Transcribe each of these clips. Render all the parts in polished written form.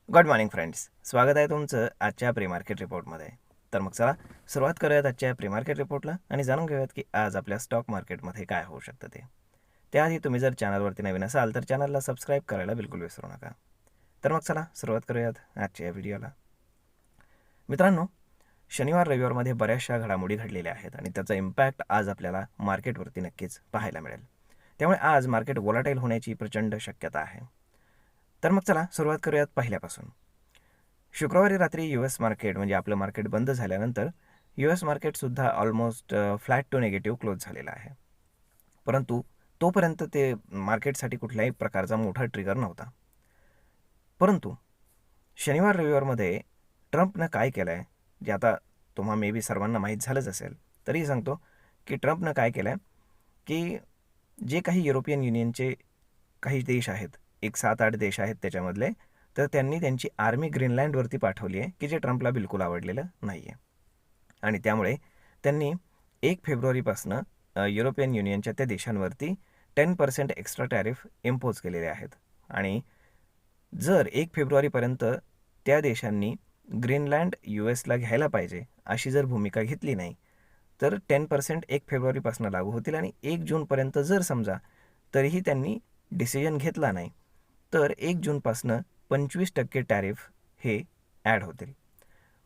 Good morning friends, स्वागत आहे तुमचं आजच्या प्री मार्केट रिपोर्टमध्ये. तर मग चला सुरुवात करूयात आजच्या प्री मार्केट रिपोर्टला आणि जाणून घेऊयात की आज आपल्या स्टॉक मार्केटमध्ये काय होऊ शकतं ते. त्याआधी तुम्ही जर चॅनलवरती नवीन असाल तर चॅनलला सबस्क्राईब करायला बिलकुल विसरू नका. तर मग चला सुरुवात करूयात आजच्या या व्हिडिओला. मित्रांनो, शनिवार रविवारमध्ये बऱ्याचशा घडामोडी घडलेल्या आहेत आणि त्याचा इम्पॅक्ट आज आपल्याला मार्केटवरती नक्कीच पाहायला मिळेल. त्यामुळे आज मार्केट वोलाटाईल होण्याची प्रचंड शक्यता आहे. तर मग चला सुरुवात करूयात पहिल्यापासून. शुक्रवारी रात्री US मार्केट म्हणजे आपलं मार्केट बंद झाल्यानंतर US मार्केटसुद्धा almost flat to negative close झालेला आहे. परंतु तोपर्यंत ते मार्केटसाठी कुठल्याही प्रकारचा मोठा ट्रिगर नव्हता. परंतु शनिवार रविवारमध्ये ट्रम्पनं काय केलं आहे, जे आता तुम्हा मे बी सर्वांना माहीत झालंच असेल, तरीही सांगतो की ट्रम्पनं काय केलं आहे की जे काही युरोपियन युनियनचे काही देश आहेत, एक 7-8 देश आहेत त्याच्यामधले, तर त्यांनी त्यांची आर्मी ग्रीनलँडवरती पाठवली आहे की जे ट्रम्पला बिलकुल आवडलेलं नाही आहे. आणि त्यामुळे त्यांनी 1 फेब्रुवारीपासनं युरोपियन युनियनच्या त्या देशांवरती 10% एक्स्ट्रा टॅरिफ इम्पोज केलेले आहेत. आणि जर 1 फेब्रुवारीपर्यंत त्या देशांनी ग्रीनलँड USला घ्यायला पाहिजे अशी जर भूमिका घेतली नाही तर 10% 1 फेब्रुवारीपासून लागू होतील आणि 1 जूनपर्यंत जर समजा तरीही त्यांनी डिसिजन घेतला नाही तर 1 जूनपासनं 25% टॅरिफ हे ॲड होतील.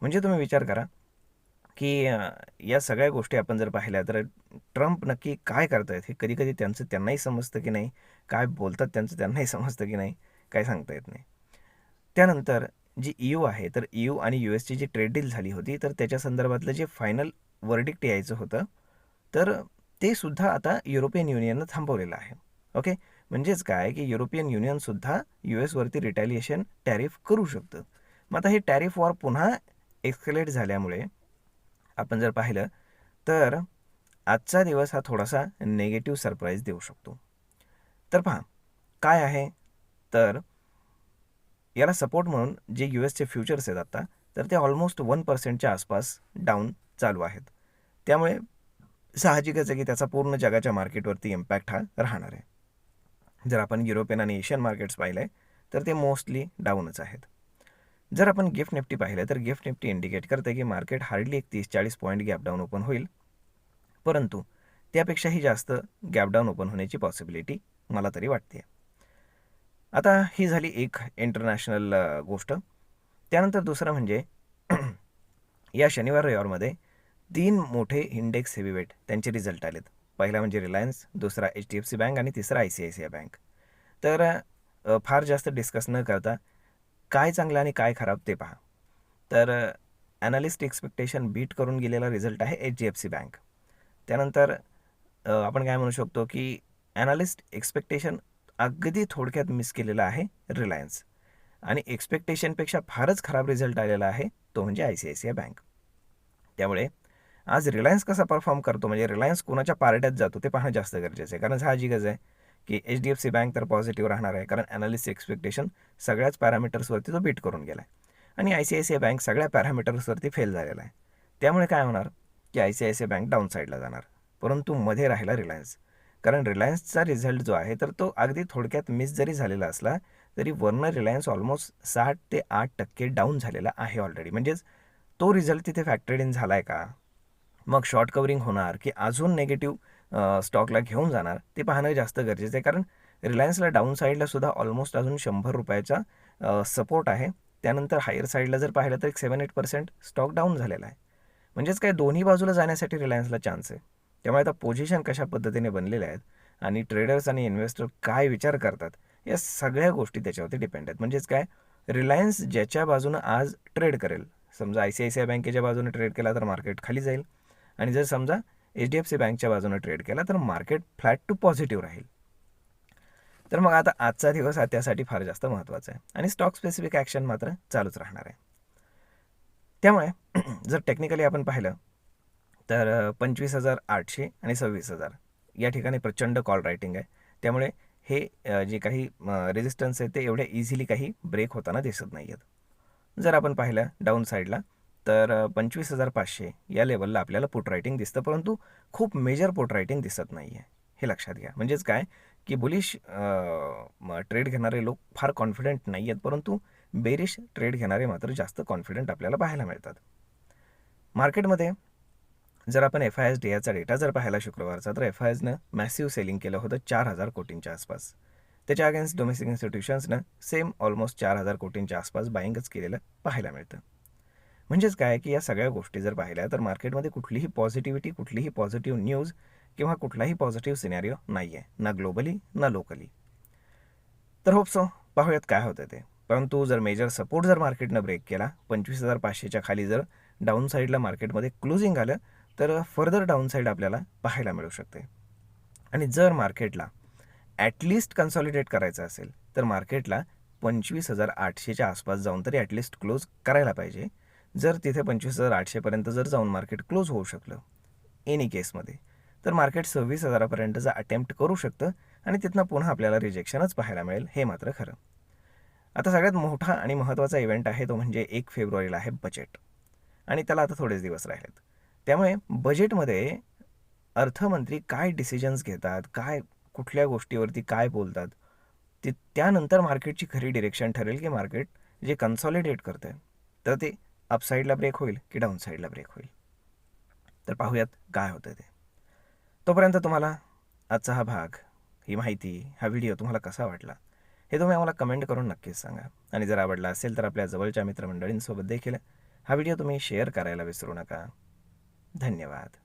म्हणजे तुम्ही विचार करा की या सगळ्या गोष्टी आपण जर पाहिल्या तर ट्रम्प नक्की काय करत आहेत हे कधीकधी त्यांनाही समजतं की नाही, काय बोलतात त्यांनाही समजतं की नाही, काय सांगता येत नाही. त्यानंतर जी EU आहे, तर EU आणि USची जी ट्रेड डील झाली होती तर त्याच्या संदर्भातलं जे फायनल वर्डिक्ट यायचं होतं तर ते सुद्धा आता युरोपियन युनियननं थांबवलेलं आहे. ओके, म्हणजेच काय की युरोपियन युनियनसुद्धा USवरती रिटॅलिएशन टॅरिफ करू शकतं. मग आता हे टॅरिफ वॉर पुन्हा एक्स्केलेट झाल्यामुळे आपण जर पाहिलं तर आजचा दिवस हा थोडासा नेगेटिव्ह सरप्राईज देऊ शकतो. तर पहा काय आहे, तर याला सपोर्ट म्हणून जे USचे फ्युचर्स आहेत आता, तर ते ऑलमोस्ट 1%च्या आसपास डाऊन चालू आहेत. त्यामुळे साहजिकच आहे की त्याचा पूर्ण जगाच्या मार्केटवरती इम्पॅक्ट हा राहणार आहे. जर आपण युरोपियन आणि एशियन मार्केट्स पाहिले तर ते मोस्टली डाऊनच आहेत. जर आपण गिफ्ट निफ्टी पाहिलं तर गिफ्ट निफ्टी इंडिकेट करते की मार्केट हार्डली एक 30-40 पॉईंट गॅप डाऊन ओपन होईल, परंतु त्यापेक्षाही जास्त गॅप डाऊन ओपन होण्याची पॉसिबिलिटी मला तरी वाटते. आता ही झाली एक इंटरनॅशनल गोष्ट. त्यानंतर दुसरं म्हणजे या शनिवार रविवारमध्ये 3 मोठे इंडेक्स हेवीवेट त्यांचे रिझल्ट आलेत. पहिला म्हणजे रिलायन्स, दुसरा HDFC बँक आणि तिसरा ICICI बँक. तर फार जास्त डिस्कस न करता काय चांगलं आणि काय खराब ते पहा. तर ॲनालिस्ट एक्सपेक्टेशन बीट करून गेलेला रिझल्ट आहे HDFC बँक. त्यानंतर आपण काय म्हणू शकतो की ॲनालिस्ट एक्सपेक्टेशन अगदी थोडक्यात मिस केलेला आहे रिलायन्स आणि एक्सपेक्टेशनपेक्षा फारच खराब रिझल्ट आलेला आहे तो म्हणजे ICICI बँक. त्यामुळे आज रिलायन्स कसा परफॉर्म करतो, म्हणजे रिलायन्स कोणाच्या पार्ट्यात जातो ते पाहणं जास्त गरजेचं आहे. कारण साहजिकच आहे की HDFC बँक तर पॉझिटिव्ह राहणार आहे, कारण ॲनालिस्ट एक्सपेक्टेशन सगळ्याच पॅरामीटर्सवरती तो बीट करून गेला आहे आणि ICICI बँक सगळ्या पॅरामीटर्सवरती फेल झालेला आहे. त्यामुळे काय होणार की ICICI बँक डाऊन साईडला जाणार, परंतु मध्ये राहिला रिलायन्स. कारण रिलायन्सचा रिझल्ट जो आहे तर तो अगदी थोडक्यात मिस जरी झालेला असला तरी वरनं रिलायन्स ऑलमोस्ट 7 ते 8% डाऊन झालेला आहे ऑलरेडी. म्हणजेच तो रिझल्ट तिथे फॅक्टर्ड इन झाला आहे का, मग शॉर्ट कवरिंग होणार की अजून नेगेटिव्ह स्टॉकला घेऊन जाणार ते पाहणं जास्त गरजेचं आहे. कारण रिलायन्सला डाऊन साईडला सुद्धा ऑलमोस्ट अजून ₹100 सपोर्ट आहे. त्यानंतर हायर साईडला जर पाहिलं तर एक 7-8% स्टॉक डाऊन झालेला आहे. म्हणजेच काय दोन्ही बाजूला जाण्यासाठी रिलायन्सला चान्स आहे. त्यामुळे आता पोझिशन कशा पद्धतीने बनलेल्या आहेत आणि ट्रेडर्स आणि इन्व्हेस्टर काय विचार करतात या सगळ्या गोष्टी त्याच्यावरती डिपेंड आहेत. म्हणजेच काय, रिलायन्स ज्याच्या बाजूनं आज ट्रेड करेल, समजा ICICI बँकेच्या बाजूने ट्रेड केला तर मार्केट खाली जाईल आणि जर समजा HDFC बँकच्या बाजूने ट्रेड केला तर मार्केट फ्लॅट टू पॉझिटिव्ह राहील. तर मग आता आजचा दिवस हा त्यासाठी फार जास्त महत्त्वाचा आहे आणि स्टॉक स्पेसिफिक ॲक्शन मात्र चालूच राहणार आहे. त्यामुळे जर टेक्निकली आपण पाहिलं तर 25,800 आणि 26,000 या ठिकाणी प्रचंड कॉल रायटिंग आहे. त्यामुळे हे जे काही रेजिस्टन्स आहे ते एवढ्या इझिली काही ब्रेक होताना दिसत नाही आहेत. जर आपण पाहिलं डाऊन साईडला तर 25,500 या लेवलला आपल्याला पुट रायटिंग दिसतं, परंतु खूप मेजर पुट रायटिंग दिसत नाही आहे, हे लक्षात घ्या. म्हणजेच काय की बुलिश ट्रेड घेणारे लोक फार कॉन्फिडंट नाही आहेत, परंतु बेरिश ट्रेड घेणारे मात्र जास्त कॉन्फिडंट आपल्याला पाहायला मिळतात. मार्केटमध्ये जर आपण FIS-DIचा डेटा जर पाहिला शुक्रवारचा, तर FISनं मॅसिव्ह सेलिंग केलं होतं 4,000 कोटींच्या आसपास. त्याच्या अगेन्स्ट डोमेस्टिक इन्स्टिट्यूशन्सनं सेम ऑलमोस्ट 4,000 कोटींच्या आसपास बाईंगच केलेलं पाहायला मिळतं. म्हणजेच काय की या सगळ्या गोष्टी जर पाहिल्या तर मार्केटमध्ये कुठलीही पॉझिटिव्हिटी, कुठलीही पॉझिटिव्ह न्यूज किंवा कुठलाही पॉझिटिव्ह सिनॅरिओ नाही आहे, ना ग्लोबली ना लोकली. तर होप सो पाहूयात काय होतं ते. परंतु जर मेजर सपोर्ट जर मार्केटनं ब्रेक केला, 25,500च्या खाली जर डाऊन साईडला मार्केटमध्ये क्लोजिंग आलं, तर फर्दर डाऊन साईड आपल्याला पाहायला मिळू शकते. आणि जर मार्केटला ॲटलिस्ट कन्सॉलिडेट करायचं असेल तर मार्केटला 25,800च्या आसपास जाऊन तरी ॲटलिस्ट क्लोज करायला पाहिजे. जर तिथे 25,800पर्यंत जर जाऊन मार्केट क्लोज होऊ शकलं एनी केसमध्ये, तर मार्केट 26,000पर्यंतचा अटेम्प्ट करू शकतं आणि तिथनं पुन्हा आपल्याला रिजेक्शनच पाहायला मिळेल, हे मात्र खरं. आता सगळ्यात मोठा आणि महत्त्वाचा इव्हेंट आहे तो म्हणजे 1 फेब्रुवारीला आहे बजेट, आणि त्याला आता थोडेच दिवस राहिलेत. त्यामुळे बजेटमध्ये अर्थमंत्री काय डिसिजन्स घेतात, काय कुठल्या गोष्टीवरती काय बोलतात, त्यानंतर मार्केटची खरी डिरेक्शन ठरेल की मार्केट जे कन्सॉलिडेट करतं तर ते अपसाईडला ब्रेक होईल की डाऊन साईडला ब्रेक होईल. तर पाहूयात काय होतं ते. तोपर्यंत तुम्हाला आजचा हा भाग, ही माहिती, हा व्हिडिओ तुम्हाला कसा वाटला हे तुम्ही आम्हाला कमेंट करून नक्कीच सांगा. आणि जर आवडला असेल तर आपल्या जवळच्या मित्रमंडळींसोबत देखील हा व्हिडिओ तुम्ही शेअर करायला विसरू नका. धन्यवाद.